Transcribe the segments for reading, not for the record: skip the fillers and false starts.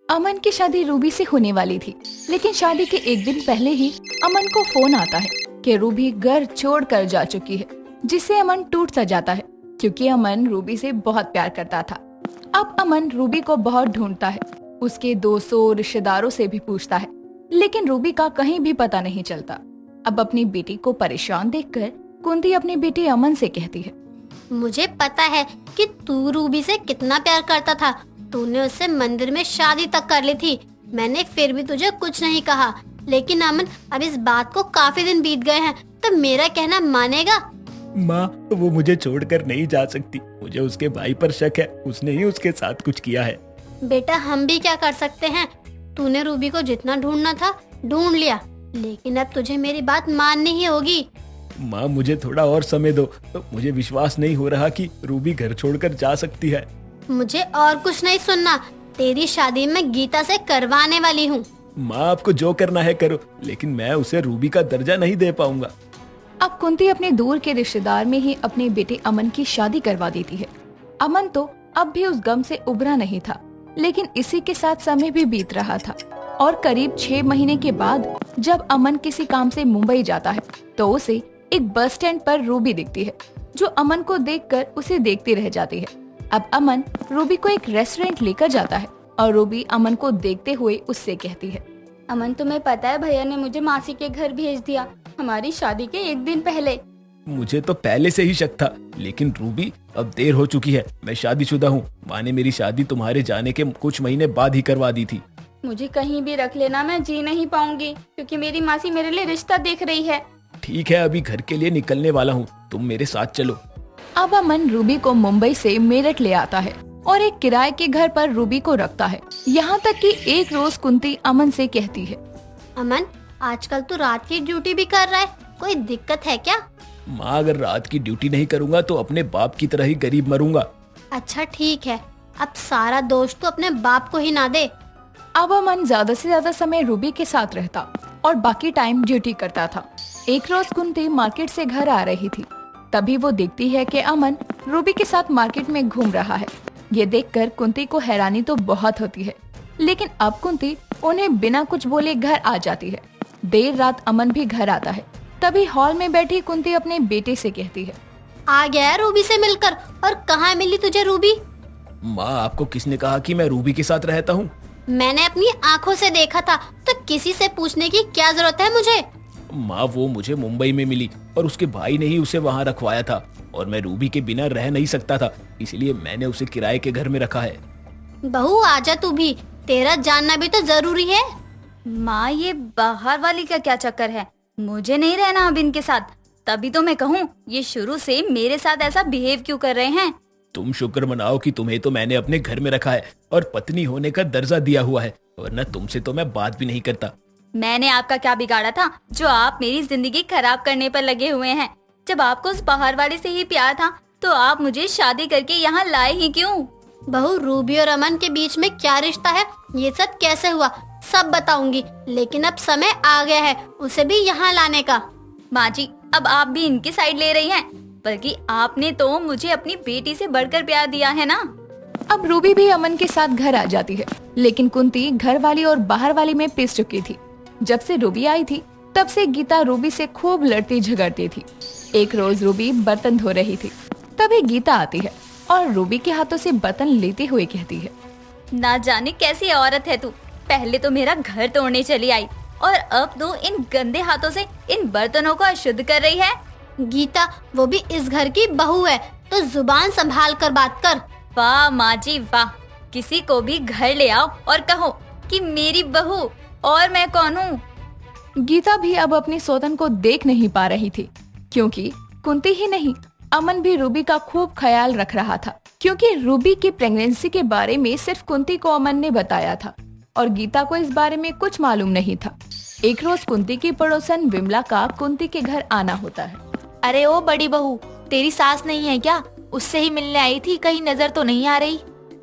अमन की शादी रूबी से होने वाली थी, लेकिन शादी के एक दिन पहले ही अमन को फोन आता है कि रूबी घर छोड़कर जा चुकी है, जिससे अमन टूट सा जाता है क्योंकि अमन रूबी से बहुत प्यार करता था। अब अमन रूबी को बहुत ढूंढता है, उसके दोस्तों रिश्तेदारों से भी पूछता है, लेकिन रूबी का कहीं भी पता नहीं चलता। अब अपनी बेटी को परेशान देखकर कुंती अपनी बेटी अमन से कहती है, मुझे पता है कि तू रूबी से कितना प्यार करता था। तूने उससे मंदिर में शादी तक कर ली थी। मैंने फिर भी तुझे कुछ नहीं कहा, लेकिन अमन अब इस बात को काफी दिन बीत गए हैं, तो मेरा कहना मानेगा? माँ, वो मुझे छोड़कर नहीं जा सकती। मुझे उसके भाई पर शक है, उसने ही उसके साथ कुछ किया है। बेटा, हम भी क्या कर सकते हैं? तूने रूबी को जितना ढूंढना था ढूंढ लिया, लेकिन अब तुझे मेरी बात माननी ही होगी। माँ, मुझे थोड़ा और समय दो। मुझे विश्वास नहीं हो रहा कि रूबी घर छोड़कर जा सकती है। मुझे और कुछ नहीं सुनना। तेरी शादी मैं गीता से करवाने वाली हूँ। माँ, आपको जो करना है करो, लेकिन मैं उसे रूबी का दर्जा नहीं दे पाऊंगा। अब कुंती अपने दूर के रिश्तेदार में ही अपने बेटे अमन की शादी करवा देती है। अमन तो अब भी उस गम से उबरा नहीं था, लेकिन इसी के साथ समय भी बीत रहा था और करीब 6 महीने के बाद जब अमन किसी काम से मुंबई जाता है तो उसे एक बस स्टैंड पर रूबी दिखती है, जो अमन को देखकर उसे देखती रह जाती है। अब अमन रूबी को एक रेस्टोरेंट लेकर जाता है और रूबी अमन को देखते हुए उससे कहती है, अमन, तुम्हें पता है भैया ने मुझे मासी के घर भेज दिया हमारी शादी के एक दिन पहले। मुझे तो पहले से ही शक था, लेकिन रूबी, अब देर हो चुकी है। मैं शादीशुदा हूँ। माँ ने मेरी शादी तुम्हारे जाने के कुछ महीने बाद ही करवा दी थी। मुझे कहीं भी रख लेना, मैं जी नहीं पाऊंगी क्योंकि मेरी मासी मेरे लिए रिश्ता देख रही है। ठीक है, अभी घर के लिए निकलने वाला हूँ, तुम मेरे साथ चलो। अब अमन रूबी को मुंबई से मेरठ ले आता है और एक किराए के घर पर रूबी को रखता है। यहाँ तक कि एक रोज कुंती अमन से कहती है, अमन, आजकल तू रात की ड्यूटी भी कर रहा है, कोई दिक्कत है क्या? माँ, अगर रात की ड्यूटी नहीं करूँगा तो अपने बाप की तरह ही गरीब मरूंगा। अच्छा ठीक है, अब सारा दोष तो अपने बाप को ही ना दे। अब अमन ज्यादा से ज्यादा समय रूबी के साथ रहता और बाकी टाइम ड्यूटी करता था। एक रोज कुंती मार्केट से घर आ रही थी, तभी वो देखती है कि अमन रूबी के साथ मार्केट में घूम रहा है। ये देखकर कुंती को हैरानी तो बहुत होती है, लेकिन अब कुंती उन्हें बिना कुछ बोले घर आ जाती है। देर रात अमन भी घर आता है, तभी हॉल में बैठी कुंती अपने बेटे से कहती है, आ गया है रूबी से मिलकर, और कहाँ मिली तुझे रूबी? माँ, आपको किसने कहा कि मैं रूबी के साथ रहता हूँ? मैंने अपनी आँखों से देखा था, तो किसी से पूछने की क्या जरूरत है मुझे? माँ, वो मुझे मुंबई में मिली और उसके भाई ने ही उसे वहाँ रखवाया था, और मैं रूबी के बिना रह नहीं सकता था, इसलिए मैंने उसे किराए के घर में रखा है। बहू, आजा तू भी, तेरा जानना भी तो जरूरी है। माँ, ये बाहर वाली का क्या चक्कर है? मुझे नहीं रहना अब इनके साथ। तभी तो मैं कहूँ, ये शुरू से मेरे साथ ऐसा बिहेव क्यों कर रहे हैं? तुम शुक्र मनाओ कि तुम्हें तो मैंने अपने घर में रखा है और पत्नी होने का दर्जा दिया हुआ है, वरना तुमसे तो मैं बात भी नहीं करता। मैंने आपका क्या बिगाड़ा था जो आप मेरी जिंदगी खराब करने पर लगे हुए हैं? जब आपको उस बाहर वाले से ही प्यार था तो आप मुझे शादी करके यहाँ लाए ही क्यों? बहू, रूबी और अमन के बीच में क्या रिश्ता है, ये सब कैसे हुआ, सब बताऊंगी, लेकिन अब समय आ गया है उसे भी यहाँ लाने का। माँ जी, अब आप भी इनकी साइड ले रही हैं, बल्कि आपने तो मुझे अपनी बेटी से बढ़कर प्यार दिया है ना। अब रूबी भी अमन के साथ घर आ जाती है, लेकिन कुंती घर वाली और बाहर वाली में पिस चुकी थी। जब से रूबी आई थी तब से गीता रूबी से खूब लड़ती झगड़ती थी। एक रोज रूबी बर्तन धो रही थी, तभी गीता आती है और रूबी के हाथों से बर्तन लेते हुए कहती है, ना जाने कैसी औरत है तू, पहले तो मेरा घर तोड़ने चली आई और अब तो इन गंदे हाथों से इन बर्तनों को अशुद्ध कर रही है। गीता, वो भी इस घर की बहू है, तो जुबान संभाल कर बात कर। वाह माँ जी वाह, किसी को भी घर ले आओ और कहो कि मेरी बहू, और मैं कौन हूँ? गीता भी अब अपनी सौतन को देख नहीं पा रही थी, क्योंकि कुंती ही नहीं, अमन भी रूबी का खूब ख्याल रख रहा था, क्योंकि रूबी की प्रेगनेंसी के बारे में सिर्फ कुंती को अमन ने बताया था और गीता को इस बारे में कुछ मालूम नहीं था। एक रोज कुंती की पड़ोसन विमला का कुंती के घर आना होता है। अरे ओ बड़ी बहू, तेरी सास नहीं है क्या? उससे ही मिलने आई थी, कहीं नजर तो नहीं आ रही?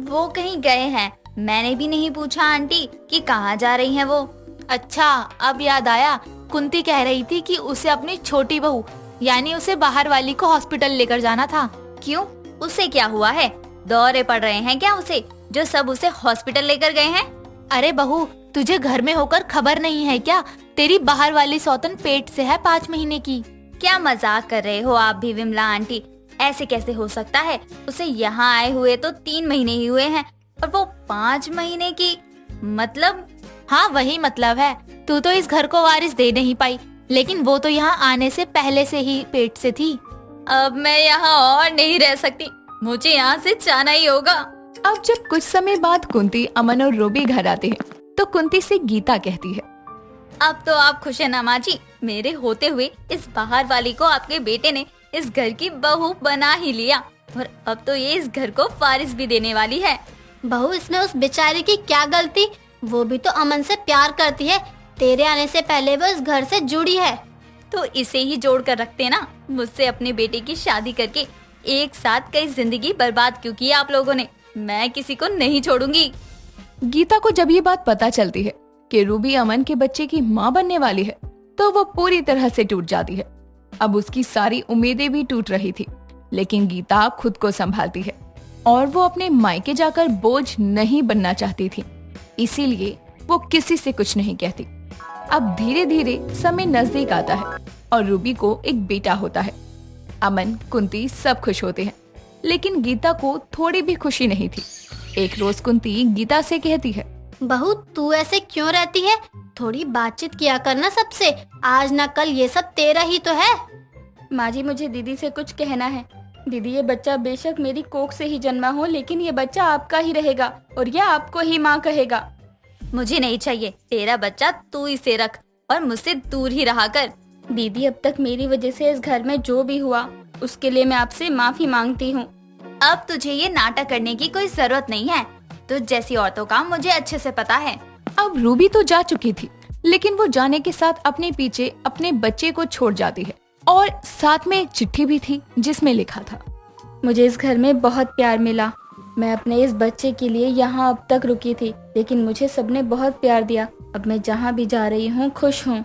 वो कहीं गए हैं, मैंने भी नहीं पूछा आंटी कि कहाँ जा रही हैं वो। अच्छा, अब याद आया, कुंती कह रही थी कि उसे अपनी छोटी बहू यानी उसे बाहर वाली को हॉस्पिटल लेकर जाना था। क्यों, उससे क्या हुआ है? दौरे पड़ रहे हैं क्या उसे, जो सब उसे हॉस्पिटल लेकर गए हैं? अरे बहू, तुझे घर में होकर खबर नहीं है क्या? तेरी बाहर वाली सौतन पेट से है 5 महीने की। क्या मजाक कर रहे हो आप भी विमला आंटी? ऐसे कैसे हो सकता है? उसे यहाँ आए हुए तो 3 महीने ही हुए हैं और वो 5 महीने की, मतलब? हाँ, वही मतलब है। तू तो इस घर को वारिस दे नहीं पाई, लेकिन वो तो यहाँ आने से पहले से ही पेट से थी। अब मैं यहाँ और नहीं रह सकती, मुझे यहाँ से जाना ही होगा। अब जब कुछ समय बाद कुंती, अमन और रूबी घर आते हैं तो कुंती से गीता कहती है, अब तो आप खुश है ना माँ जी? मेरे होते हुए इस बाहर वाली को आपके बेटे ने इस घर की बहू बना ही लिया और अब तो ये इस घर को वारिस भी देने वाली है। बहू, इसमें उस बेचारी की क्या गलती? वो भी तो अमन से प्यार करती है। तेरे आने से पहले वो इस घर से जुड़ी है। तो इसे ही जोड़ कर रखते ना। मुझसे अपने बेटे की शादी करके एक साथ कई जिंदगी बर्बाद क्यों की आप लोगों ने? मैं किसी को नहीं छोड़ूंगी। गीता को जब ये बात पता चलती है कि रूबी अमन के बच्चे की माँ बनने वाली है तो वो पूरी तरह से टूट जाती है। अब उसकी सारी उम्मीदें भी टूट रही थी, लेकिन गीता खुद को संभालती है और वो अपने मायके जाकर बोझ नहीं बनना चाहती थी, इसीलिए वो किसी से कुछ नहीं कहती। अब धीरे धीरे समय नजदीक आता है और रूबी को एक बेटा होता है। अमन, कुंती सब खुश होते हैं, लेकिन गीता को थोड़ी भी खुशी नहीं थी। एक रोज कुंती गीता से कहती है, बहू, तू ऐसे क्यों रहती है? थोड़ी बातचीत किया करना सबसे। आज ना कल ये सब तेरा ही तो है। माँ जी, मुझे दीदी से कुछ कहना है। दीदी, ये बच्चा बेशक मेरी कोख से ही जन्मा हो, लेकिन ये बच्चा आपका ही रहेगा और यह आपको ही माँ कहेगा। मुझे नहीं चाहिए तेरा बच्चा, तू इसे रख और मुझसे दूर ही रहा कर। दीदी, अब तक मेरी वजह से इस घर में जो भी हुआ उसके लिए मैं आपसे माफी मांगती हूँ। अब तुझे ये नाटक करने की कोई जरूरत नहीं है। तुझ जैसी औरतों का मुझे अच्छे से पता है। अब रूबी तो जा चुकी थी, लेकिन वो जाने के साथ अपने पीछे अपने बच्चे को छोड़ जाती है और साथ में एक चिट्ठी भी थी जिसमें लिखा था, मुझे इस घर में बहुत प्यार मिला। मैं अपने इस बच्चे के लिए यहाँ अब तक रुकी थी, लेकिन मुझे सबने बहुत प्यार दिया। अब मैं जहाँ भी जा रही हूँ खुश हूँ।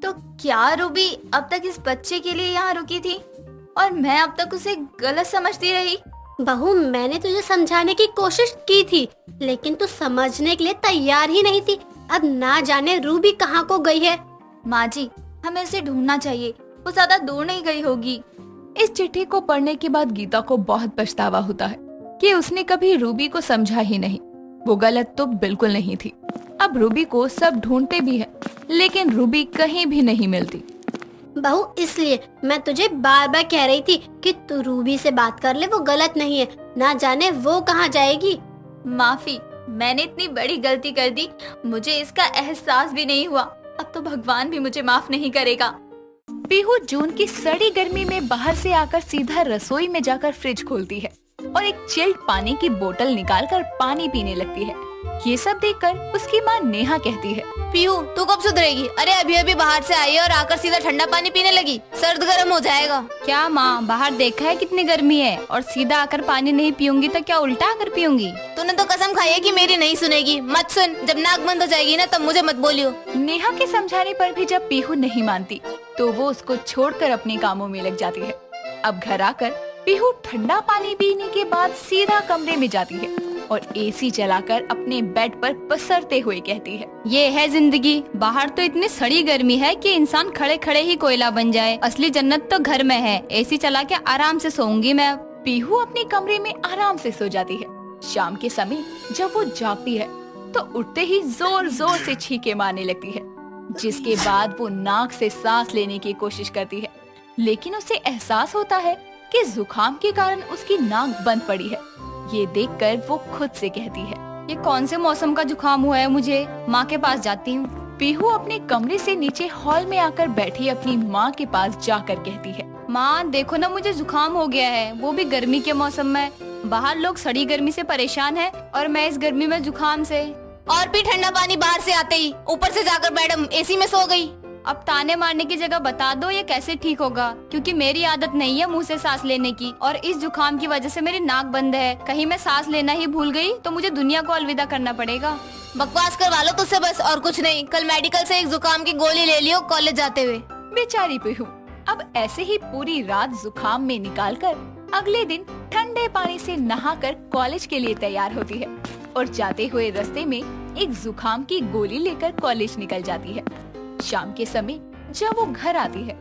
तो क्या रूबी अब तक इस बच्चे के लिए यहाँ रुकी थी और मैं अब तक उसे गलत समझती रही? बहू, मैंने तुझे समझाने की कोशिश की थी, लेकिन तू समझने के लिए तैयार ही नहीं थी। अब ना जाने रूबी कहाँ को गई है। माँ जी, हमें उसे ढूंढना चाहिए, वो ज्यादा दूर नहीं गई होगी। इस चिट्ठी को पढ़ने के बाद गीता को बहुत पछतावा होता है कि उसने कभी रूबी को समझा ही नहीं। वो गलत तो बिल्कुल नहीं थी। अब रूबी को सब ढूंढते भी है, लेकिन रूबी कहीं भी नहीं मिलती। बहू, इसलिए मैं तुझे बार बार कह रही थी कि तू रूबी से बात कर ले, वो गलत नहीं है। ना जाने वो कहाँ जाएगी। माफी, मैंने इतनी बड़ी गलती कर दी, मुझे इसका एहसास भी नहीं हुआ। अब तो भगवान भी मुझे माफ नहीं करेगा। पीहू जून की सड़ी गर्मी में बाहर से आकर सीधा रसोई में जाकर फ्रिज खोलती है और एक चिल्ड पानी की बोतल निकालकर पानी पीने लगती है। ये सब देखकर उसकी माँ नेहा कहती है, पीहू, तू कब सुधरेगी? अरे अभी अभी बाहर से आई है और आकर सीधा ठंडा पानी पीने लगी। सर्द गर्म हो जाएगा। क्या माँ, बाहर देखा है कितनी गर्मी है और सीधा आकर पानी नहीं पीऊंगी तो क्या उल्टा आकर पीऊंगी? तूने तो कसम खाई है कि मेरी नहीं सुनेगी। मत सुन, जब नाक बंद हो जाएगी ना तब मुझे मत बोलियो। नेहा के समझाने पर भी जब पीहू नहीं मानती तो वो उसको छोड़कर अपने कामों में लग जाती है। अब घर आकर पीहू ठंडा पानी पीने के बाद सीधा कमरे में जाती है और एसी चलाकर अपने बेड पर पसरते हुए कहती है, ये है जिंदगी। बाहर तो इतनी सड़ी गर्मी है कि इंसान खड़े खड़े ही कोयला बन जाए। असली जन्नत तो घर में है। एसी चला के आराम से सोऊंगी मैं। पीहू अपने कमरे में आराम से सो जाती है। शाम के समय जब वो जागती है तो उठते ही जोर जोर से छींके मारने लगती है, जिसके बाद वो नाक से सांस लेने की कोशिश करती है, लेकिन उसे एहसास होता है कि जुकाम के कारण उसकी नाक बंद पड़ी है। ये देखकर वो खुद से कहती है, ये कौन से मौसम का जुकाम हुआ है मुझे? माँ के पास जाती हूँ। पीहू अपने कमरे से नीचे हॉल में आकर बैठी अपनी माँ के पास जाकर कहती है, माँ देखो ना, मुझे जुकाम हो गया है, वो भी गर्मी के मौसम में। बाहर लोग सड़ी गर्मी से परेशान है और मैं इस गर्मी में जुकाम से। और भी ठंडा पानी बाहर से आते ही ऊपर से जाकर मैडम एसी में सो गई। अब ताने मारने की जगह बता दो ये कैसे ठीक होगा, क्योंकि मेरी आदत नहीं है मुंह से सांस लेने की और इस जुकाम की वजह से मेरी नाक बंद है। कहीं मैं सांस लेना ही भूल गई तो मुझे दुनिया को अलविदा करना पड़ेगा। बकवास करवा लो तुझसे बस, और कुछ नहीं। कल मेडिकल से एक जुकाम की गोली ले लियो कॉलेज जाते हुए। बेचारी पीहू अब ऐसे ही पूरी रात जुकाम में निकालकर अगले दिन ठंडे पानी से नहाकर कॉलेज के लिए तैयार होती है। और जाते हुए रास्ते में एक जुकाम की गोली लेकर कॉलेज निकल जाती है। शाम के समय जब वो घर आती है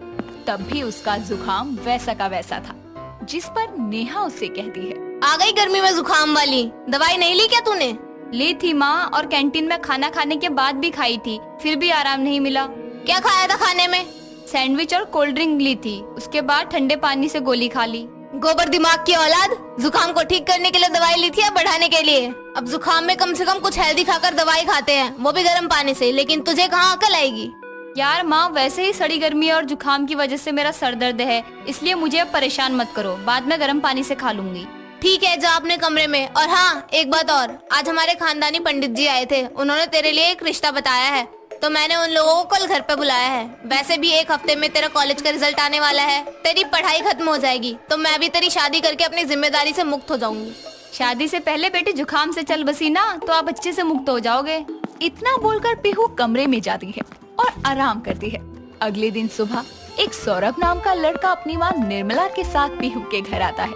तब भी उसका जुकाम वैसा का वैसा था, जिस पर नेहा उससे कहती है, आ गई गर्मी में जुकाम वाली, दवाई नहीं ली क्या तूने? ली थी माँ, और कैंटीन में खाना खाने के बाद भी खाई थी, फिर भी आराम नहीं मिला। क्या खाया था खाने में? सैंडविच और कोल्ड ड्रिंक ली थी, उसके बाद ठंडे पानी से गोली खा ली। गोबर दिमाग की औलाद, जुकाम को ठीक करने के लिए दवाई ली थी या बढ़ाने के लिए? अब जुकाम में कम से कम कुछ हेल्दी खाकर दवाई खाते हैं, वो भी गर्म पानी से, लेकिन तुझे कहाँ अकल आएगी? यार माँ, वैसे ही सड़ी गर्मी और जुकाम की वजह से मेरा सर दर्द है, इसलिए मुझे अब परेशान मत करो, बाद में गर्म पानी से खा लूंगी। ठीक है, जा अपने कमरे में। और हाँ, एक बात और, आज हमारे खानदानी पंडित जी आए थे, उन्होंने तेरे लिए एक रिश्ता बताया है, तो मैंने उन लोगों को कल घर पे बुलाया है। वैसे भी 1 हफ्ते में तेरा कॉलेज का रिजल्ट आने वाला है, तेरी पढ़ाई खत्म हो जाएगी, तो मैं भी तेरी शादी करके अपनी जिम्मेदारी से मुक्त हो जाऊंगी। शादी से पहले बेटी जुकाम से चल बसी ना, तो आप अच्छे से मुक्त हो जाओगे। इतना बोलकर पीहू कमरे में जाती है और आराम करती है। अगले दिन सुबह एक सौरभ नाम का लड़का अपनी माँ निर्मला के साथ पीहू के घर आता है,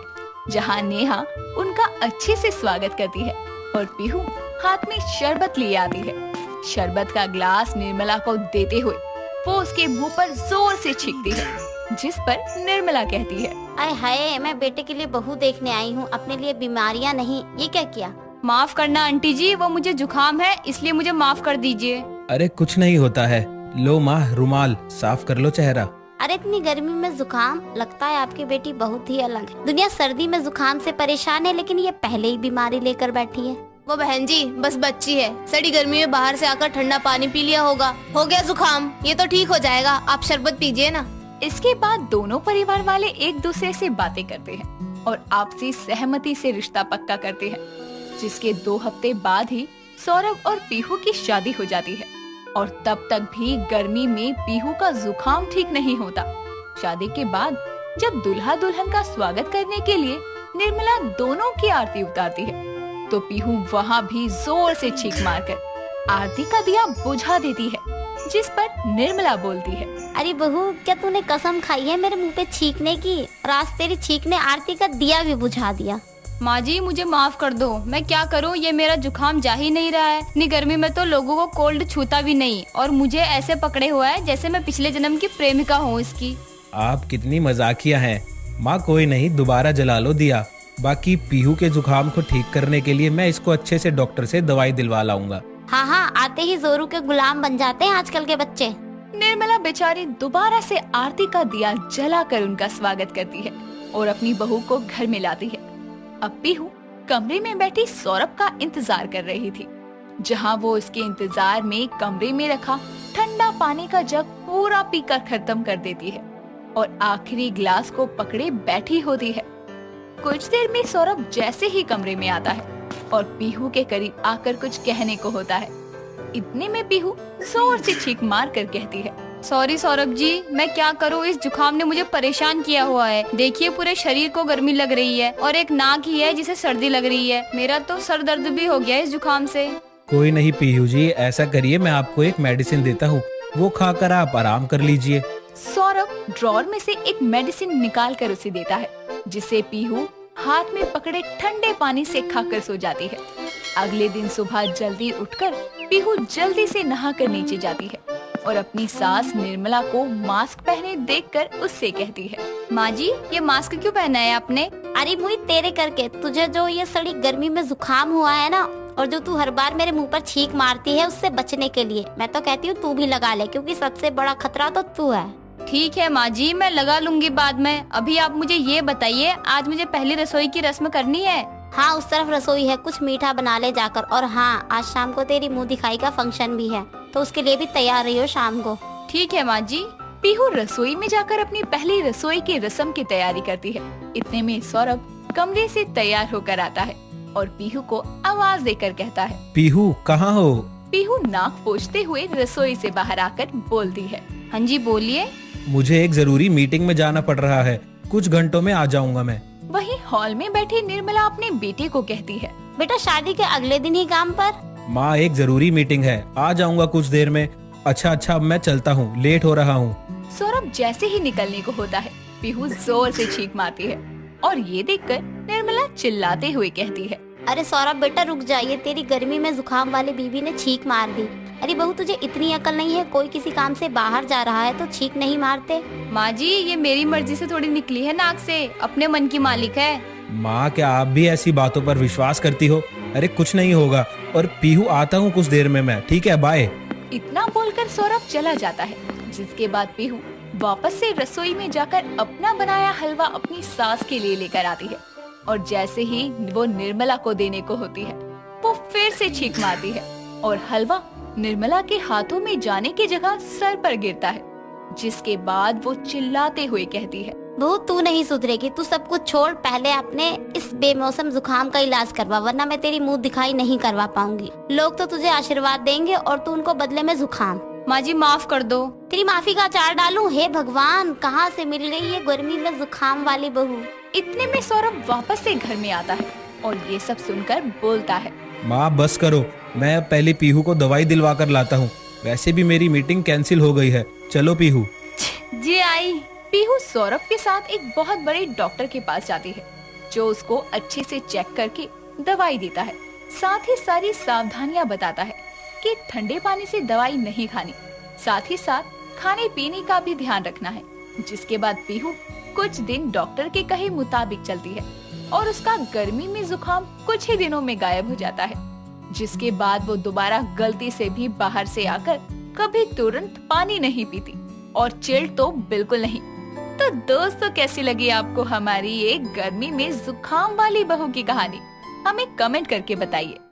जहाँ नेहा उनका अच्छे से स्वागत करती है और पीहू हाथ में शरबत लिए आती है। शरबत का ग्लास निर्मला को देते हुए वो उसके मुंह पर जोर से छींकती है, जिस पर निर्मला कहती है, आय हाय, मैं बेटे के लिए बहू देखने आई हूँ, अपने लिए बीमारियाँ नहीं। ये क्या किया? माफ करना आंटी जी, वो मुझे जुकाम है, इसलिए मुझे माफ कर दीजिए। अरे कुछ नहीं होता है, लो माँ रुमाल, साफ कर लो चेहरा। अरे इतनी गर्मी में जुकाम, लगता है आपकी बेटी बहुत ही अलग है। दुनिया सर्दी में जुकाम से परेशान है, लेकिन ये पहले ही बीमारी लेकर बैठी है। वो बहन जी बस बच्ची है, सड़ी गर्मी में बाहर से आकर ठंडा पानी पी लिया होगा, हो गया जुकाम, ये तो ठीक हो जाएगा, आप शरबत पीजिए ना। इसके बाद दोनों परिवार वाले एक दूसरे से बातें करते हैं और आपसी सहमति से रिश्ता पक्का करते हैं, जिसके 2 हफ्ते बाद ही सौरभ और पीहू की शादी हो जाती है। और तब तक भी गर्मी में पीहू का जुकाम ठीक नहीं होता। शादी के बाद जब दुल्हा दुल्हन का स्वागत करने के लिए निर्मला दोनों की आरती उतारती है, तो पीहू वहाँ भी जोर से चीख मारकर आरती का दिया बुझा देती है, जिस पर निर्मला बोलती है, अरे बहू, क्या तूने कसम खाई है मेरे मुंह पे छींकने की? और आज तेरी छींक ने आरती का दिया भी बुझा दिया। माँ जी मुझे माफ कर दो, मैं क्या करूँ, ये मेरा जुकाम जा ही नहीं रहा है। इतनी गर्मी में तो लोगों को कोल्ड छूता भी नहीं, और मुझे ऐसे पकड़े हुआ है जैसे मैं पिछले जन्म की प्रेमिका हूँ इसकी। आप कितनी मजाकिया हैं। माँ कोई नहीं, दोबारा जला लो दिया। बाकी पीहू के जुकाम को ठीक करने के लिए मैं इसको अच्छे से डॉक्टर से दवाई दिलवा लाऊंगा। हाँ हाँ, आते ही जोरू के गुलाम बन जाते हैं आजकल के बच्चे। निर्मला बेचारी दोबारा से आरती का दिया जलाकर उनका स्वागत करती है और अपनी बहू को घर में लाती है। अब पीहू कमरे में बैठी सौरभ का इंतजार कर रही थी, जहाँ वो उसके इंतजार में कमरे में रखा ठंडा पानी का जग पूरा पीकर खत्म कर देती है और आखिरी ग्लास को पकड़े बैठी होती है। कुछ देर में सौरभ जैसे ही कमरे में आता है और पीहू के करीब आकर कुछ कहने को होता है, इतने में पीहू जोर से चीख मार कर कहती है, सॉरी सौरभ जी, मैं क्या करूँ, इस जुकाम ने मुझे परेशान किया हुआ है। देखिए पूरे शरीर को गर्मी लग रही है और एक नाक ही है जिसे सर्दी लग रही है। मेरा तो सर दर्द भी हो गया इस जुकाम से। कोई नहीं पीहू जी, ऐसा करिए, मैं आपको एक मेडिसिन देता हूँ, वो खाकर आप आराम कर लीजिए। सौरभ ड्रॉर में से एक मेडिसिन निकाल कर उसे देता है, जिसे पीहू हाथ में पकड़े ठंडे पानी से खाकर सो जाती है। अगले दिन सुबह जल्दी उठकर पीहू जल्दी से नहाकर नीचे जाती है और अपनी सास निर्मला को मास्क पहने देखकर उससे कहती है, माँ जी ये मास्क क्यों पहना है आपने? अरे मुई तेरे करके, तुझे जो ये सड़ी गर्मी में जुकाम हुआ है ना, और जो तू हर बार मेरे मुंह पर छींक मारती है, उससे बचने के लिए मैं तो कहती हूँ तू भी लगा ले, क्योंकि सबसे बड़ा खतरा तो तू है। ठीक है माँ जी, मैं लगा लूंगी बाद में। अभी आप मुझे ये बताइए, आज मुझे पहली रसोई की रस्म करनी है? हाँ, उस तरफ रसोई है, कुछ मीठा बना ले जाकर। और हाँ, आज शाम को तेरी मुंह दिखाई का फंक्शन भी है, तो उसके लिए भी तैयार रहियो शाम को। ठीक है माँ जी। पीहू रसोई में जाकर अपनी पहली रसोई की रस्म की तैयारी करती है। इतने में सौरभ कमरे से तैयार होकर आता है और पीहू को आवाज देकर कहता है, पीहू कहाँ हो? पीहू नाक पोंछते हुए रसोई से बाहर आकर बोलती है, हाँ जी बोलिए। मुझे एक जरूरी मीटिंग में जाना पड़ रहा है, कुछ घंटों में आ जाऊंगा मैं। वहीं हॉल में बैठी निर्मला अपने बेटे को कहती है, बेटा शादी के अगले दिन ही काम पर? माँ एक जरूरी मीटिंग है, आ जाऊंगा कुछ देर में। अच्छा अब मैं चलता हूँ, लेट हो रहा हूँ। सौरभ जैसे ही निकलने को होता है, पीहू जोर से चीख मारती है और ये देखकर निर्मला चिल्लाते हुए कहती है, अरे सौरभ बेटा रुक जा, ये तेरी गर्मी में जुकाम वाली बीवी ने छींक मार दी। अरे बहू तुझे इतनी अकल नहीं है, कोई किसी काम से बाहर जा रहा है तो छींक नहीं मारते। माँ जी ये मेरी मर्जी से थोड़ी निकली है नाक से, अपने मन की मालिक है। माँ क्या आप भी ऐसी बातों पर विश्वास करती हो? अरे कुछ नहीं होगा। और पीहू आता हूँ कुछ देर में मैं, ठीक है, बाय। इतना बोलकर सौरभ चला जाता है, जिसके बाद पीहू वापस से रसोई में जाकर अपना बनाया हलवा अपनी सास के लिए लेकर आती है। और जैसे ही वो निर्मला को देने को होती है, वो फिर से छींक मारती है और हलवा निर्मला के हाथों में जाने की जगह सर पर गिरता है, जिसके बाद वो चिल्लाते हुए कहती है, बहू तू नहीं सुधरेगी, तू सब कुछ छोड़, पहले अपने इस बेमौसम जुकाम का इलाज करवा, वरना मैं तेरी मुंह दिखाई नहीं करवा पाऊंगी। लोग तो तुझे आशीर्वाद देंगे और तू उनको बदले में जुकाम। माँ जी माफ कर दो। तेरी माफी का अचार डालूं? हे भगवान, कहाँ से मिल गई ये गर्मी में जुकाम वाली बहू। इतने में सौरभ वापस से घर में आता है और ये सब सुनकर बोलता है, माँ बस करो, मैं अब पहले पीहू को दवाई दिलवा कर लाता हूँ। वैसे भी मेरी मीटिंग कैंसिल हो गई है, चलो पीहू। जी आई। पीहू सौरभ के साथ एक बहुत बड़े डॉक्टर के पास जाती है, जो उसको अच्छे से चेक करके दवाई देता है। साथ ही सारी सावधानियां बताता है कि ठंडे पानी से दवाई नहीं खानी, साथ ही साथ खाने पीने का भी ध्यान रखना है। जिसके बाद पीहू कुछ दिन डॉक्टर के कहे मुताबिक चलती है और उसका गर्मी में जुकाम कुछ ही दिनों में गायब हो जाता है। जिसके बाद वो दोबारा गलती से भी बाहर से आकर कभी तुरंत पानी नहीं पीती और चिल्ड तो बिल्कुल नहीं। तो दोस्तों कैसी लगी आपको हमारी ये गर्मी में जुकाम वाली बहू की कहानी? हमें कमेंट करके बताइए।